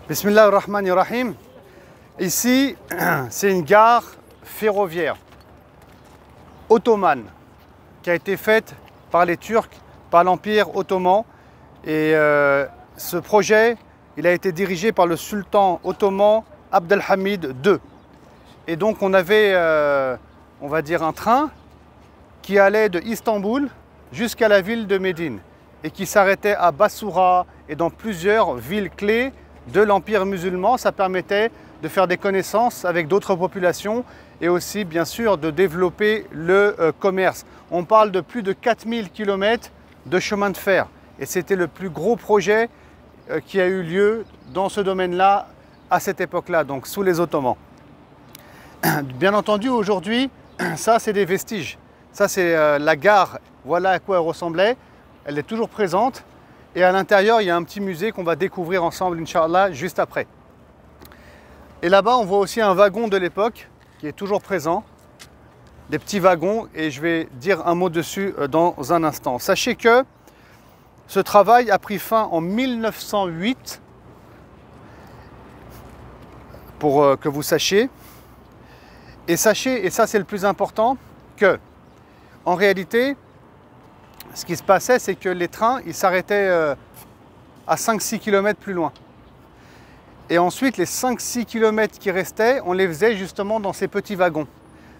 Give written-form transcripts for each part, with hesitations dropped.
Bismillah ar-Rahman ar-Rahim. Ici, c'est une gare ferroviaire ottomane qui a été faite par les Turcs, par l'Empire ottoman. Et ce projet, il a été dirigé par le sultan ottoman Abdelhamid II. Et donc on avait, on va dire, un train qui allait de Istanbul jusqu'à la ville de Médine et qui s'arrêtait à Bassoura et dans plusieurs villes clés de l'Empire musulman. Ça permettait de faire des connaissances avec d'autres populations et aussi bien sûr de développer le commerce. On parle de plus de 4000 km de chemin de fer et c'était le plus gros projet qui a eu lieu dans ce domaine-là à cette époque-là, donc sous les Ottomans. Bien entendu, aujourd'hui, ça c'est des vestiges. Ça c'est la gare, voilà à quoi elle ressemblait. Elle est toujours présente. Et à l'intérieur, il y a un petit musée qu'on va découvrir ensemble, Inch'Allah, juste après. Et là-bas, on voit aussi un wagon de l'époque qui est toujours présent. Des petits wagons, et je vais dire un mot dessus dans un instant. Sachez que ce travail a pris fin en 1908, pour que vous sachiez. Et sachez, et ça c'est le plus important, que en réalité, ce qui se passait, c'est que les trains, ils s'arrêtaient à 5-6 km plus loin. Et ensuite, les 5-6 km qui restaient, on les faisait justement dans ces petits wagons.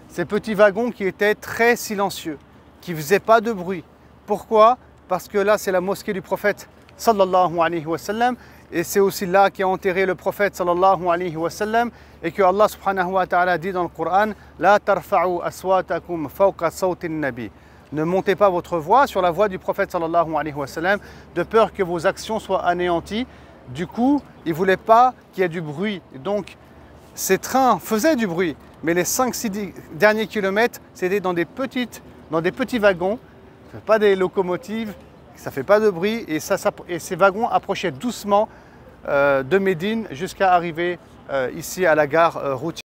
Ces petits wagons qui étaient très silencieux, qui ne faisaient pas de bruit. Pourquoi? Parce que là, c'est la mosquée du prophète sallallahu alayhi wa sallam. Et c'est aussi là qu'est enterré le prophète sallallahu alayhi wa sallam. Et que Allah subhanahu wa ta'ala dit dans le Coran, La tarfa'u aswatakum fawqa sawtin nabi. Ne montez pas votre voix sur la voix du prophète sallallahu alayhi wa sallam, de peur que vos actions soient anéanties. Du coup, il ne voulait pas qu'il y ait du bruit. Donc, ces trains faisaient du bruit, mais les 5-6 derniers kilomètres, c'était dans des petits wagons, pas des locomotives, ça ne fait pas de bruit, et ces wagons approchaient doucement de Médine jusqu'à arriver ici à la gare routière.